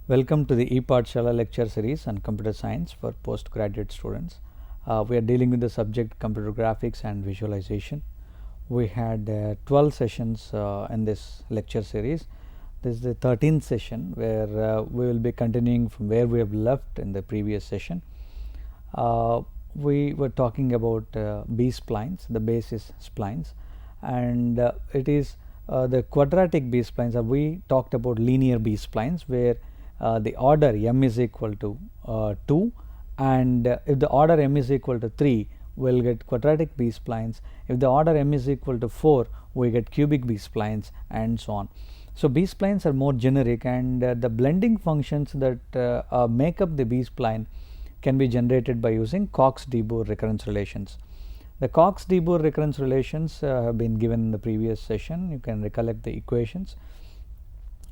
Welcome to the ePathshala lecture series on computer science for postgraduate students. We are dealing with the subject computer graphics and visualization. We had 12 sessions in this lecture series. This is the 13th session where we will be continuing from where we have left in the previous session. We were talking about B-splines, the base is splines, and it is the quadratic B-splines. We talked about linear B-splines where the order m is equal to 2, and if the order m is equal to 3, we will get quadratic B-splines. If the order m is equal to 4, we get cubic B-splines, and so on. So B-splines are more generic, and the blending functions that make up the B-spline can be generated by using Cox-de-Boer recurrence relations. The Cox-de-Boer recurrence relations have been given in the previous session. You can recollect the equations,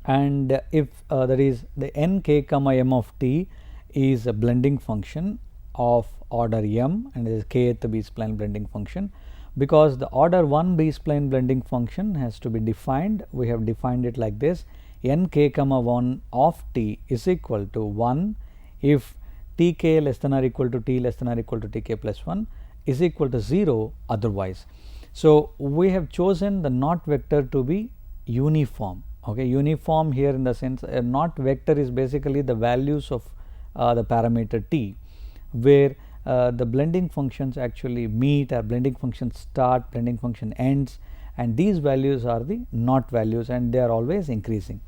and if that is the nk comma m of t is a blending function of order m, and it is kth B-spline blending function. Because the order 1 B-spline blending function has to be defined, we have defined it like this: nk comma 1 of t is equal to 1 if tk less than or equal to t less than or equal to tk plus 1 is equal to 0 otherwise. So we have chosen the not vector to be uniform. Okay, uniform here in the sense a not vector is basically the values of the parameter t, where the blending functions actually meet, or blending function start, blending function ends, and these values are the not values, and they are always increasing.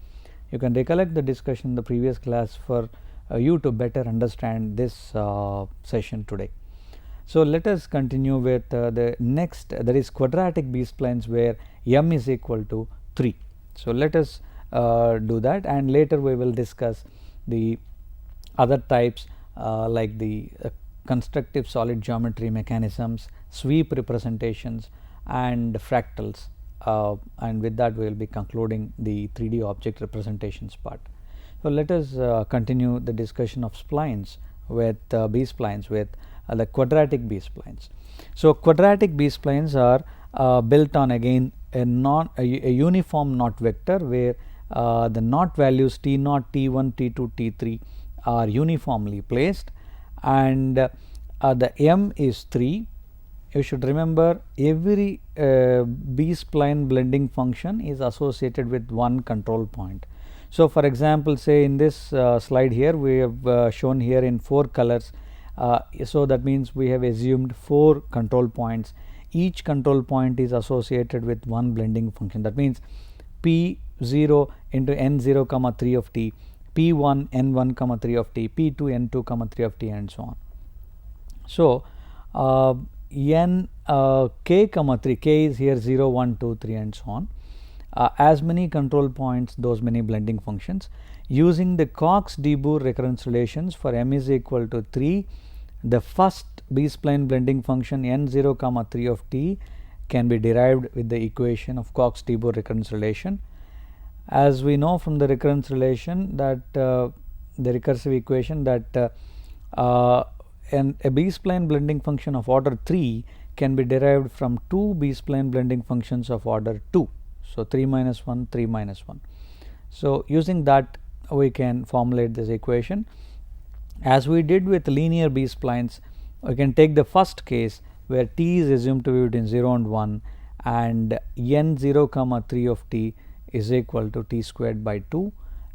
You can recollect the discussion in the previous class for you to better understand this session today. So let us continue with the next, that is quadratic B-splines where m is equal to 3. So let us do that, and later we will discuss the other types like the constructive solid geometry mechanisms, sweep representations, and fractals, and with that we will be concluding the 3D object representations part. So let us continue the discussion of splines with B-splines with the quadratic B-splines. So quadratic B-splines are built on again a uniform not vector where the not values t0, t1, t2, t3 are uniformly placed, and the m is 3. You should remember every B-spline blending function is associated with one control point. So for example, say in this slide here we have shown here in 4 colors, so that means we have assumed 4 control points. Each control point is associated with one blending function. That means p0 into n0 comma 3 of t, p1 n1 comma 3 of t, p2 n2 comma 3 of t, and so on. So n k comma 3, k is here 0, 1, 2, 3, and so on. As many control points, those many blending functions. Using the Cox-de-Boer recurrence relations for m is equal to 3, the first B-spline blending function n0 comma 3 of t can be derived with the equation of Cox-de-Boer recurrence relation. As we know from the recurrence relation that the recursive equation that a B-spline blending function of order 3 can be derived from 2 B-spline blending functions of order 2. So 3 minus 1, 3 minus 1. So using that we can formulate this equation. As we did with linear B-splines, we can take the first case where t is assumed to be between 0 and 1, and n0 comma 3 of t is equal to t squared by 2.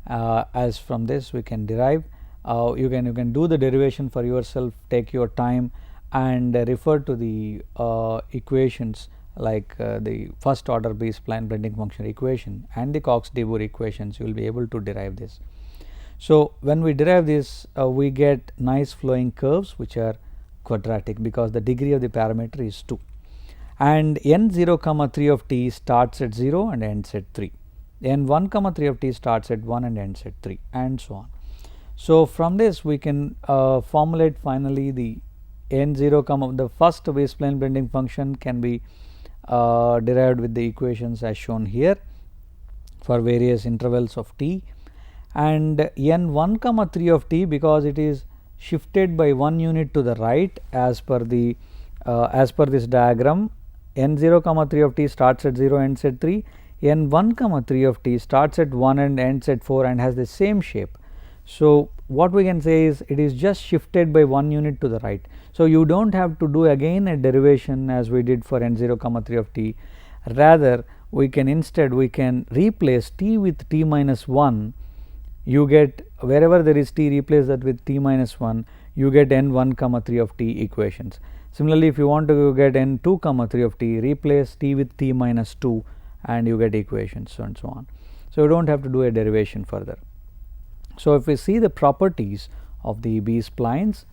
As from this we can derive, you can do the derivation for yourself, take your time, and refer to the equations like the first order B-spline blending function equation and the Cox-de-Boer equations. You will be able to derive this. So when we derive this, we get nice flowing curves which are quadratic because the degree of the parameter is 2, and n0 comma 3 of t starts at 0 and ends at 3, n1 comma 3 of t starts at 1 and ends at 3, and so on. So from this we can formulate finally the n0 comma, the first B-spline blending function can be derived with the equations as shown here for various intervals of t, and n1 comma 3 of t, because it is shifted by 1 unit to the right as per the as per this diagram, n0 comma 3 of t starts at 0, ends at 3, n1 comma 3 of t starts at 1 and ends at 4 and has the same shape. So, what we can say is it is just shifted by 1 unit to the right. So, you do not have to do again a derivation as we did for n 0 comma 3 of t, rather we can instead we can replace t with t minus 1, you get wherever there is t, replace that with t minus 1, you get n 1 comma 3 of t equations. Similarly, if you want to get n 2 comma 3 of t, replace t with t minus 2 and you get equations, so and so on. So, you do not have to do a derivation further. So, if we see the properties of the B splines,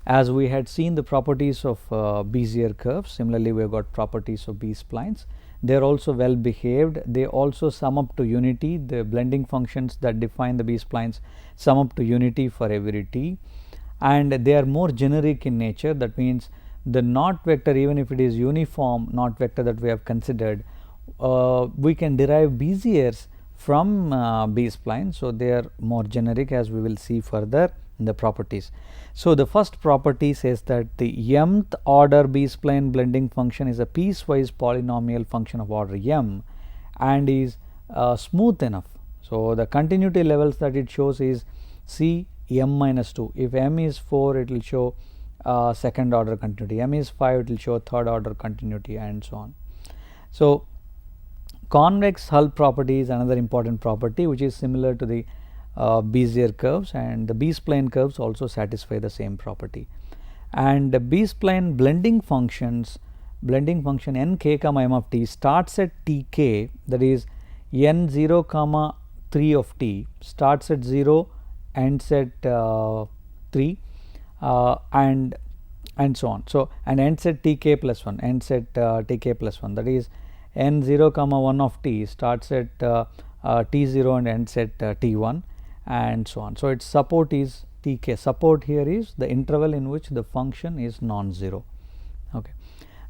as we had seen the properties of Bezier curves, similarly we have got properties of B splines. They are also well behaved, they also sum up to unity, the blending functions that define the B splines sum up to unity for every t, and they are more generic in nature. That means the knot vector, even if it is uniform knot vector that we have considered, we can derive Beziers from B spline. So, they are more generic, as we will see further in the properties. So, the first property says that the mth order B spline blending function is a piecewise polynomial function of order m and is smooth enough. So, the continuity levels that it shows is C m minus 2. If m is 4, it will show second order continuity, m is 5, it will show third order continuity, and so on. So, convex hull property is another important property which is similar to the Bezier curves, and the B spline curves also satisfy the same property. And the B spline blending function n k comma m of t starts at t k, that is n 0 comma 3 of t starts at 0, ends at 3 and so on. So, and ends at t k plus 1, ends at t k plus 1, that is n 0 comma 1 of t starts at t 0 and ends at t 1 and so on. So, its support is t k. Support here is the interval in which the function is non-zero. Okay.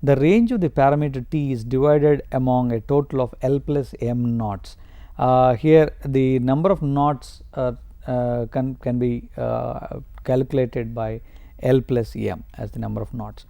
The range of the parameter t is divided among a total of L plus m knots. Here the number of knots can be calculated by L plus m as the number of knots.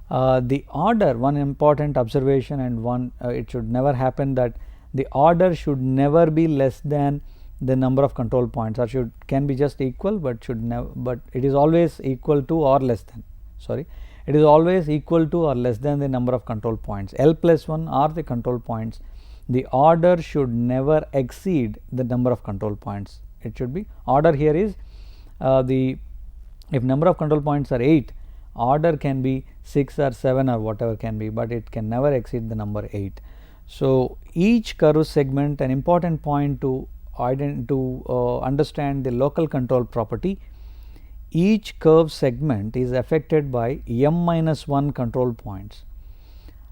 The order, one important observation, and one it should never happen that the order should never be less than the number of control points, or can be just equal, but should never, but it is always equal to or less than, sorry, it is always equal to or less than the number of control points. L plus 1 are the control points. The order should never exceed the number of control points. It should be, order here is if number of control points are 8, order can be 6 or 7 or whatever can be, but it can never exceed the number 8. So, each curve segment, an important point to understand the local control property, each curve segment is affected by m minus 1 control points.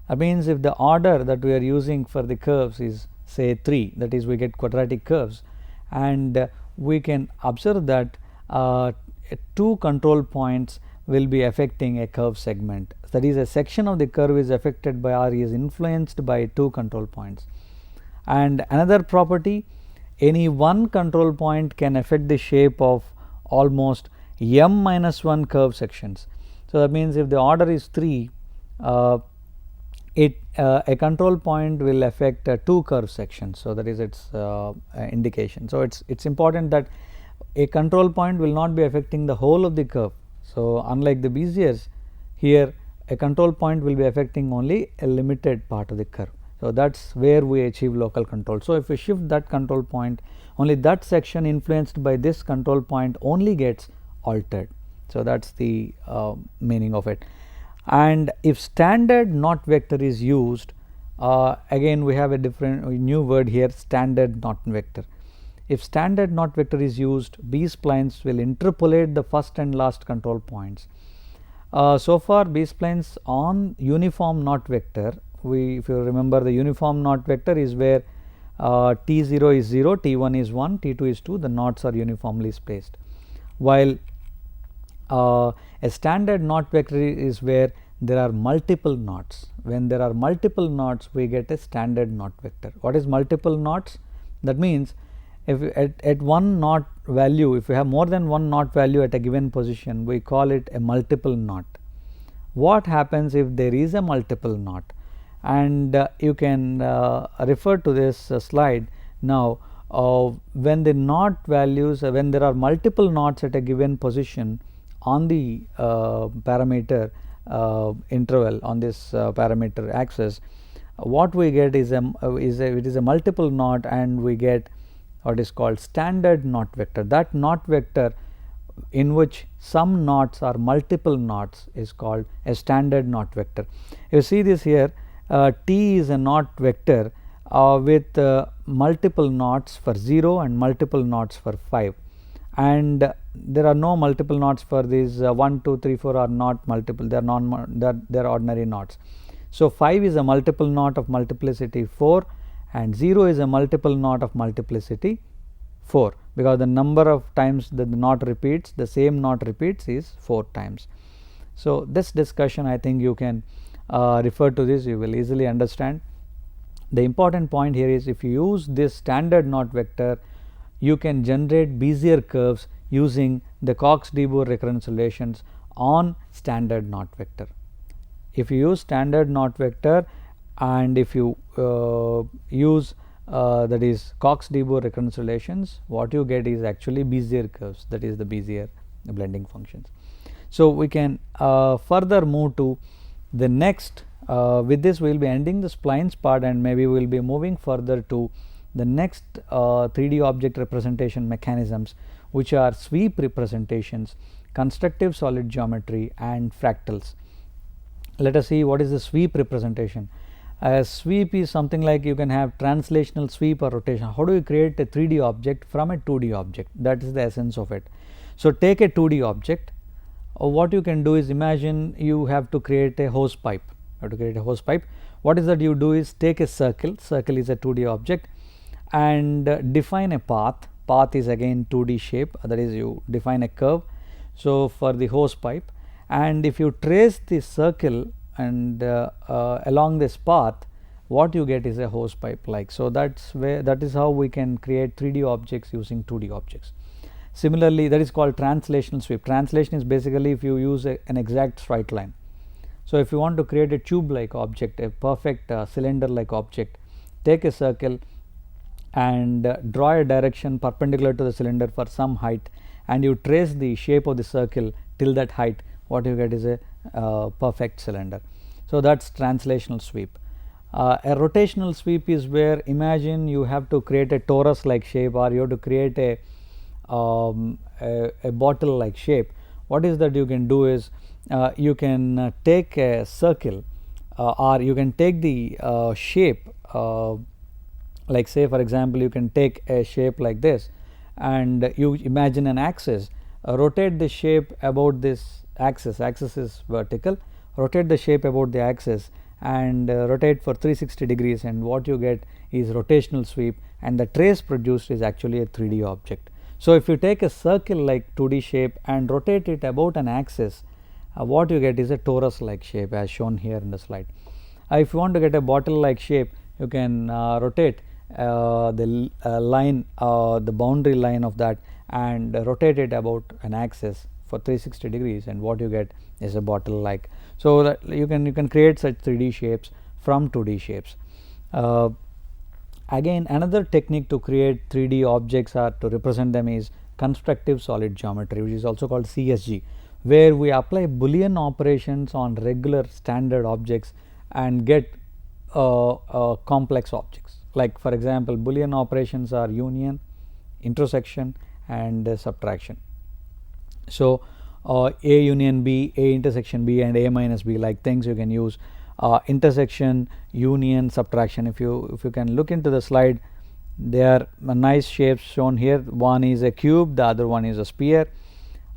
That means, if the order that we are using for the curves is say 3, that is we get quadratic curves, and we can observe that 2 control points will be affecting a curve segment, that is a section of the curve is affected by or is influenced by 2 control points. And another property, any one control point can affect the shape of almost m minus 1 curve sections. So, that means if the order is 3, a control point will affect 2 curve sections. So, that is its indication. So, it is important that a control point will not be affecting the whole of the curve. So, unlike the Beziers, here a control point will be affecting only a limited part of the curve. So, that is where we achieve local control. So, if we shift that control point, only that section influenced by this control point only gets altered. So, that is the meaning of it. And if standard knot vector is used, again we have a different new word here, standard knot vector. If standard knot vector is used, B splines will interpolate the first and last control points. So far B splines on uniform knot vector, if you remember, the uniform knot vector is where T0 is 0, T1 is 1, T2 is 2, the knots are uniformly spaced, while a standard knot vector is where there are multiple knots. When there are multiple knots, we get a standard knot vector. What is multiple knots? That means if at one knot value, if we have more than one knot value at a given position, we call it a multiple knot. What happens if there is a multiple knot? And you can refer to this slide now. when the knot values, when there are multiple knots at a given position on the parameter interval on this parameter axis, what we get is a multiple knot, and we get what is called standard knot vector. That knot vector in which some knots are multiple knots is called a standard knot vector. You see this here, T is a knot vector with multiple knots for 0 and multiple knots for 5, and there are no multiple knots for these 1, 2, 3, 4 are not multiple, they are ordinary knots. So 5 is a multiple knot of multiplicity 4, and 0 is a multiple knot of multiplicity 4, because the number of times that the knot repeats, the same knot repeats, is 4 times. So this discussion, I think you can refer to this, you will easily understand. The important point here is, if you use this standard knot vector, you can generate Bezier curves using the Cox-de-Boer recurrence relations on standard knot vector. If you use standard knot vector, and if you use that is Cox-de-Boer recurrence relations, what you get is actually Bezier curves, that is the Bezier blending functions. So we can further move to the next. With this we will be ending the splines part, and maybe we will be moving further to the next 3D object representation mechanisms, which are sweep representations, constructive solid geometry, and fractals. Let us see what is the sweep representation. A sweep is something like you can have translational sweep or rotation. How do you create a 3D object from a 2D object? That is the essence of it. So take a 2D object. What you can do is, imagine you have to create a hose pipe. What is that you do is take a circle. Circle is a 2D object, and define a path. Path is again 2D shape, that is you define a curve. So for the hose pipe, and if you trace the circle and along this path, what you get is a hose pipe like. So that is how we can create 3D objects using 2D objects. Similarly, that is called translational sweep. Translation is basically if you use an exact straight line. So if you want to create a tube like object, a perfect cylinder like object, take a circle and draw a direction perpendicular to the cylinder for some height, and you trace the shape of the circle till that height, what you get is a perfect cylinder. So that is translational sweep. A rotational sweep is where, imagine you have to create a torus like shape, or you have to create a bottle like shape. What is that you can do is, you can take a circle, or you can take the shape, like say for example you can take a shape like this, and you imagine an axis, rotate the shape about this axis. Axis is vertical, rotate the shape about the axis and rotate for 360 degrees, and what you get is rotational sweep, and the trace produced is actually a 3D object. So if you take a circle like 2D shape and rotate it about an axis, what you get is a torus like shape as shown here in the slide. If you want to get a bottle like shape, you can rotate the line, the boundary line of that, and rotate it about an axis for 360 degrees, and what you get is a bottle like. So that you can create such 3D shapes from 2D shapes. Again, another technique to create 3D objects or to represent them is constructive solid geometry, which is also called CSG, where we apply Boolean operations on regular standard objects and get complex objects. Like for example, Boolean operations are union, intersection, and subtraction. So A union B, A intersection B, and A minus B like things you can use. Intersection, union, subtraction. If you can look into the slide, there are nice shapes shown here. One is a cube, the other one is a sphere.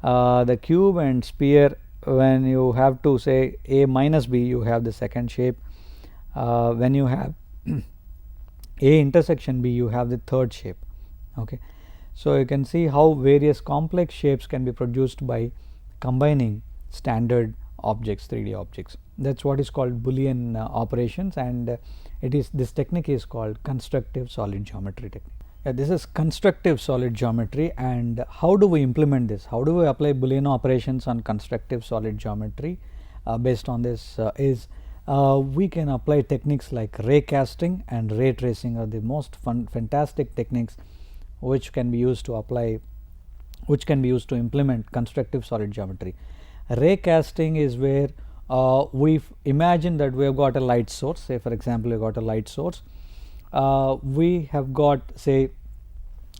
The cube and sphere, when you have to say A minus B, you have the second shape. When you have A intersection B, you have the third shape. Okay. So you can see how various complex shapes can be produced by combining standard objects, 3D objects. That is what is called Boolean operations, and this technique is called constructive solid geometry technique. This is constructive solid geometry, and how do we implement this? How do we apply Boolean operations on constructive solid geometry? Based on this we can apply techniques like ray casting and ray tracing are the most fantastic techniques which can be used to implement constructive solid geometry. Ray casting is where we imagine that we have got a light source. Say for example, we got a light source. We have got, say,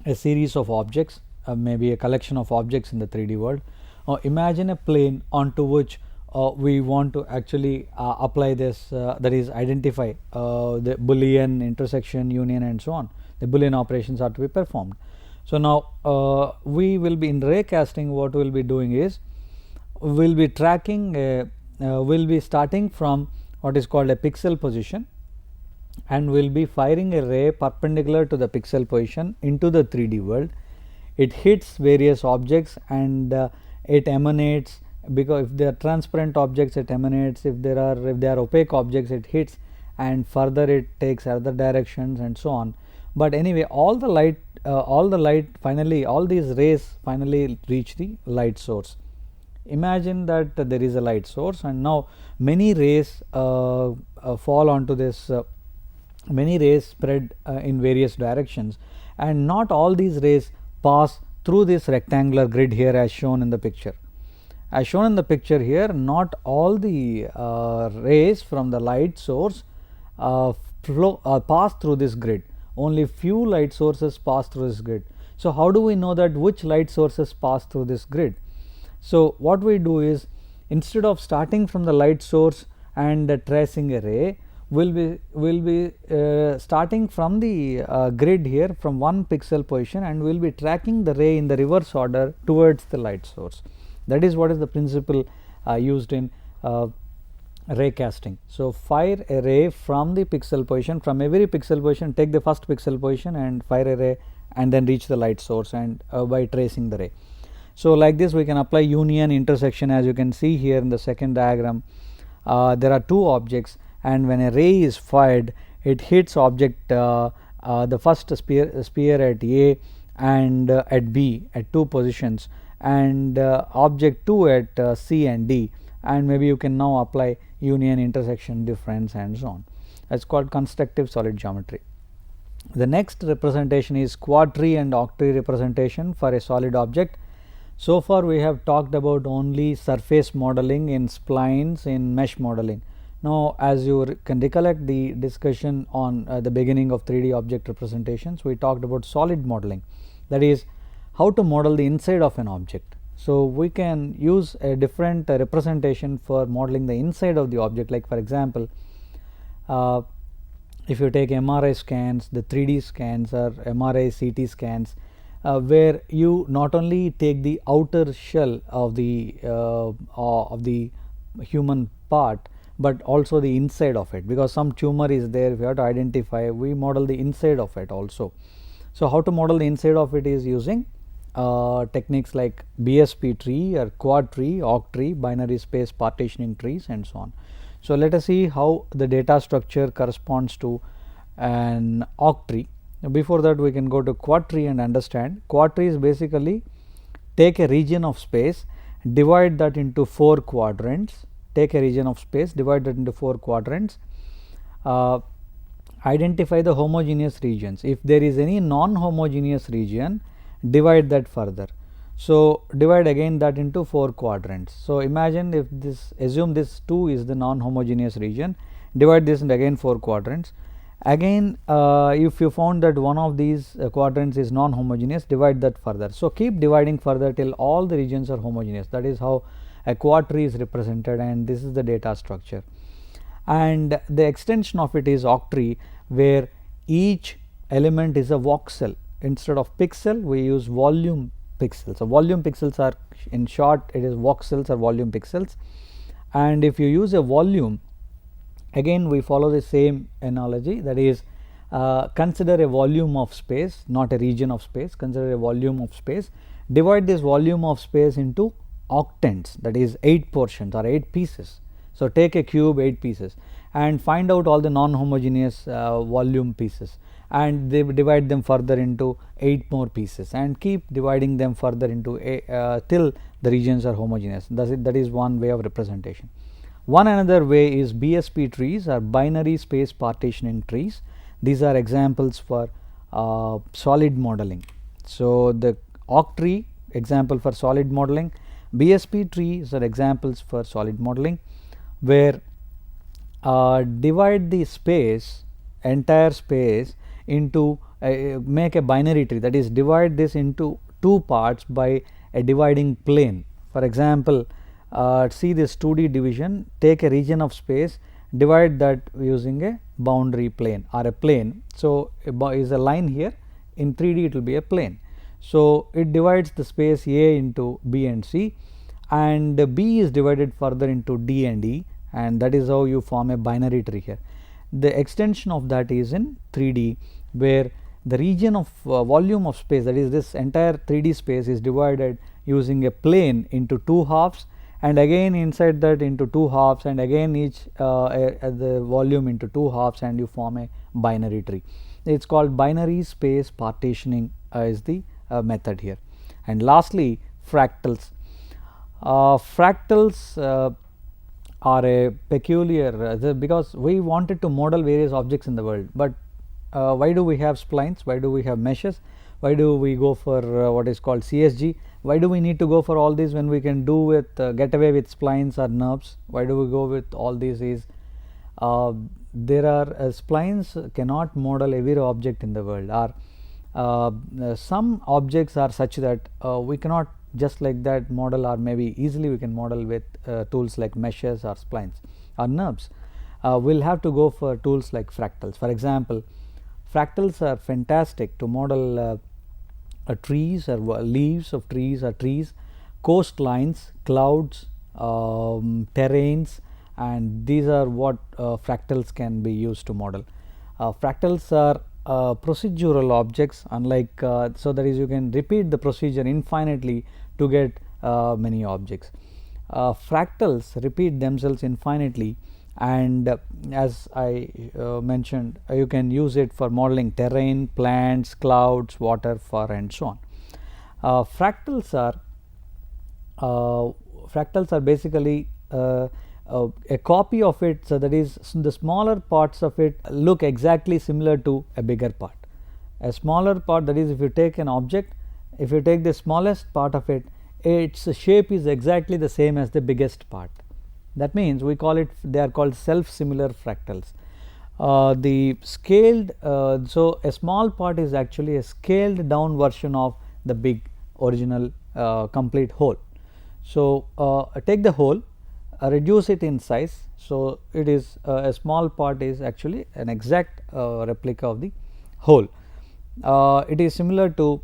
a series of objects, maybe a collection of objects in the 3D world. Imagine a plane onto which we want to actually apply this, that is identify the Boolean, intersection, union and so on. The Boolean operations are to be performed. So now we will be in ray casting, what we will be doing is we will be tracking, will be starting from what is called a pixel position, and we will be firing a ray perpendicular to the pixel position into the 3D world. It hits various objects and it emanates, because if they are transparent objects it emanates, if they are opaque objects it hits, and further it takes other directions and so on. But anyway, all the light finally, all these rays finally reach the light source. Imagine that there is a light source, and now many rays fall onto this, many rays spread in various directions, and not all these rays pass through this rectangular grid here as shown in the picture. As shown in the picture here, not all the rays from the light source pass through this grid. Only few light sources pass through this grid. So how do we know that which light sources pass through this grid? So what we do is, instead of starting from the light source and tracing a ray, will be starting from the grid here from one pixel position, and we will be tracking the ray in the reverse order towards the light source. That is what is the principle used in ray casting. So fire a ray from the pixel position, from every pixel position take the first pixel position and fire a ray, and then reach the light source, and by tracing the ray. So like this we can apply union, intersection. As you can see here in the second diagram, there are two objects, and when a ray is fired, it hits object, the first sphere at A and at B at two positions, and object 2 at C and D, and maybe you can now apply union, intersection, difference and so on. That is called constructive solid geometry. The next representation is quad-tree and octree representation for a solid object. So far we have talked about only surface modeling in splines, in mesh modeling. Now as you can recollect the discussion on the beginning of 3D object representations, we talked about solid modeling, that is how to model the inside of an object. So we can use a different representation for modeling the inside of the object. Like for example, if you take MRI scans, the 3D scans or MRI CT scans, where you not only take the outer shell of the human part, but also the inside of it, because some tumor is there, we have to identify, we model the inside of it also. So how to model the inside of it is using techniques like BSP tree or quad tree, oct tree, binary space partitioning trees and so on. So let us see how the data structure corresponds to an oct tree. Before that we can go to quad tree and understand. Quad tree is basically take a region of space, divide that into 4 quadrants, take a region of space, divide that into 4 quadrants, identify the homogeneous regions. If there is any non-homogeneous region, divide that further. So divide again that into 4 quadrants. So imagine if this, assume this 2 is the non-homogeneous region, divide this into again 4 quadrants. Again if you found that one of these quadrants is non-homogeneous, divide that further. So keep dividing further till all the regions are homogeneous. That is how a quad tree is represented, and this is the data structure. And the extension of it is oct tree, where each element is a voxel. Instead of pixel we use volume pixels. So volume pixels are, in short, it is voxels or volume pixels. And if you use a volume, again we follow the same analogy, that is consider a volume of space, not a region of space, consider a volume of space, divide this volume of space into octants, that is 8 portions or 8 pieces. So take a cube, 8 pieces, and find out all the non-homogeneous volume pieces, and they divide them further into 8 more pieces, and keep dividing them further into till the regions are homogeneous. That is one way of representation. One another way is BSP trees or binary space partitioning trees. These are examples for solid modeling. So, the octree example for solid modeling, BSP trees are examples for solid modeling, where divide the space, entire space into make a binary tree, that is divide this into two parts by a dividing plane. For example, see this 2D division, take a region of space, divide that using a boundary plane or a plane. So, is a line here, in 3D it will be a plane. So, it divides the space A into B and C, and B is divided further into D and E, and that is how you form a binary tree here. The extension of that is in 3D, where the region of volume of space, that is this entire 3D space, is divided using a plane into two halves, and again inside that into two halves, and again each the volume into two halves, and you form a binary tree. It is called binary space partitioning is the method here. And lastly, fractals. Fractals are a peculiar because we wanted to model various objects in the world, but why do we have splines, why do we have meshes, why do we go for what is called CSG, why do we need to go for all these when we can do with get away with splines or NURBS, why do we go with all these is there are splines cannot model every object in the world, or some objects are such that we cannot just like that model, or maybe easily we can model with tools like meshes or splines or NURBS. We will have to go for tools like fractals. For example, fractals are fantastic to model trees or leaves of trees or trees, coastlines, clouds, terrains, and these are what fractals can be used to model. Fractals are procedural objects, unlike so that is you can repeat the procedure infinitely to get many objects. Fractals repeat themselves infinitely, and as I mentioned, you can use it for modeling terrain, plants, clouds, water, fur, and so on. Fractals are basically a copy of it, so that is the smaller parts of it look exactly similar to a bigger part. A smaller part, that is if you take an object, if you take the smallest part of it, its shape is exactly the same as the biggest part. That means we call it, they are called self similar fractals. The scaled, so a small part is actually a scaled down version of the big original complete whole. So, take the whole, reduce it in size. So, it is a small part is actually an exact replica of the whole. It is similar to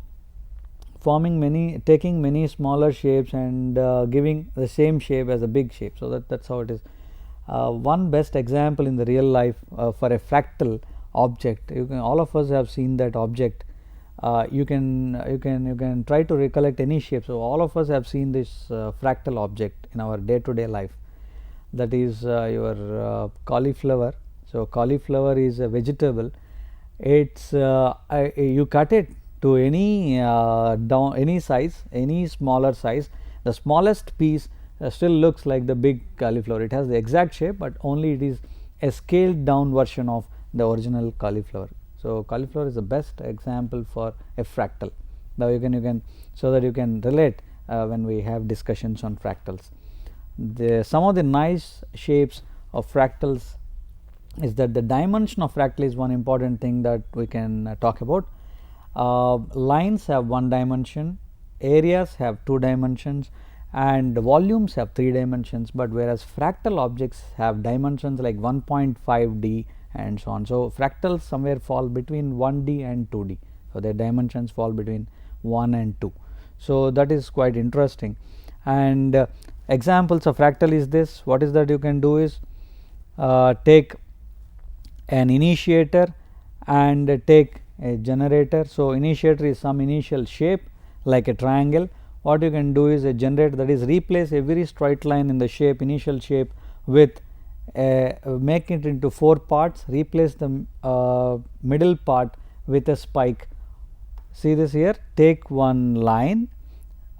forming taking many smaller shapes and giving the same shape as a big shape. So, that's how it is. One best example in the real life for a fractal object, all of us have seen that object. You can try to recollect any shape. So, all of us have seen this fractal object in our day to day life, that is your cauliflower. So, cauliflower is a vegetable. It's you cut it to any any size, any smaller size, the smallest piece still looks like the big cauliflower. It has the exact shape, but only it is a scaled down version of the original cauliflower. So, cauliflower is the best example for a fractal. Now, you can so that you can relate when we have discussions on fractals. Some of the nice shapes of fractals is that the dimension of fractal is one important thing that we can talk about. Lines have one dimension, areas have two dimensions, and volumes have three dimensions, but whereas fractal objects have dimensions like 1.5D and so on. So, fractals somewhere fall between 1D and 2D. So, their dimensions fall between 1 and 2. So, that is quite interesting. And examples of fractal is this. What is that you can do is take an initiator and take a generator. So, initiator is some initial shape like a triangle. What you can do is a generator, that is replace every straight line in the shape, initial shape, with make it into 4 parts, replace the middle part with a spike. See this here, take one line,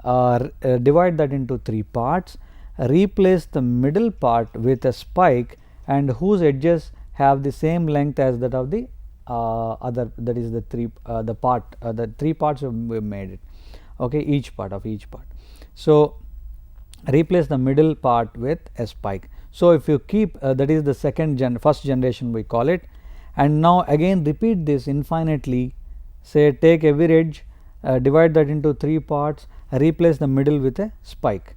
divide that into 3 parts, replace the middle part with a spike, and whose edges have the same length as that of the other, that is the three parts we made it, okay, each part. So replace the middle part with a spike. So if you keep that is the first generation we call it, and now again repeat this infinitely. Say take every edge, divide that into three parts, replace the middle with a spike,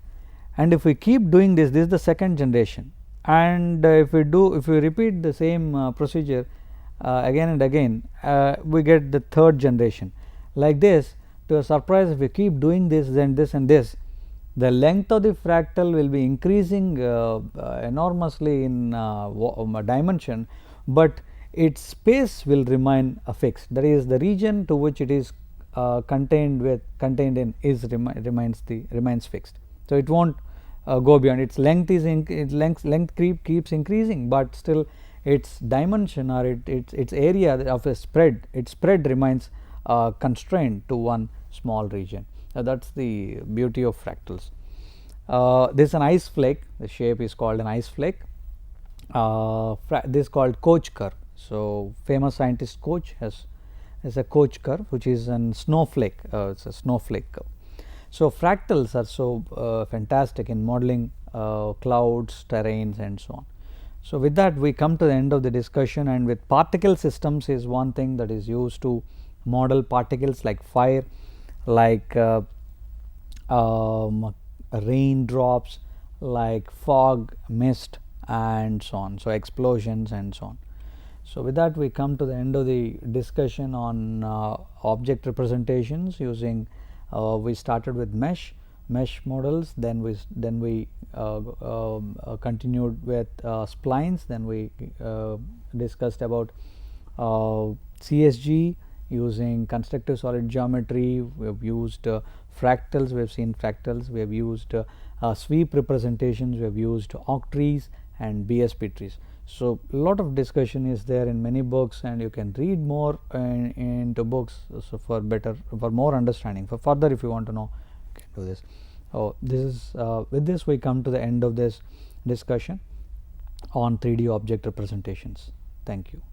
and if we keep doing this is the second generation, and if we repeat the same procedure again and again, we get the third generation. Like this, to a surprise, if we keep doing this, then this and this, the length of the fractal will be increasing enormously in dimension, but its space will remain fixed. That is, the region to which it is contained in remains fixed. So it won't go beyond. Its length keeps increasing, but still its dimension or its area of a spread, its spread remains constrained to one small region. That's the beauty of fractals. This is an ice flake. The shape is called an ice flake. This is called Koch curve. So famous scientist Koch has a Koch curve, which is a snowflake. It's a snowflake curve. So fractals are so fantastic in modeling clouds, terrains, and so on. So with that, we come to the end of the discussion, and with particle systems is one thing that is used to model particles like fire, like raindrops, like fog, mist, and so on. So explosions and so on. So with that, we come to the end of the discussion on object representations using we started with mesh models, then we continued with splines, then we discussed about CSG using constructive solid geometry. We have used fractals, we have seen fractals, we have used sweep representations, we have used octrees and BSP trees. So a lot of discussion is there in many books, and you can read more into books, so for more understanding. For further, if you want to know, you can do this. This is with this we come to the end of this discussion on 3D object representations. Thank you.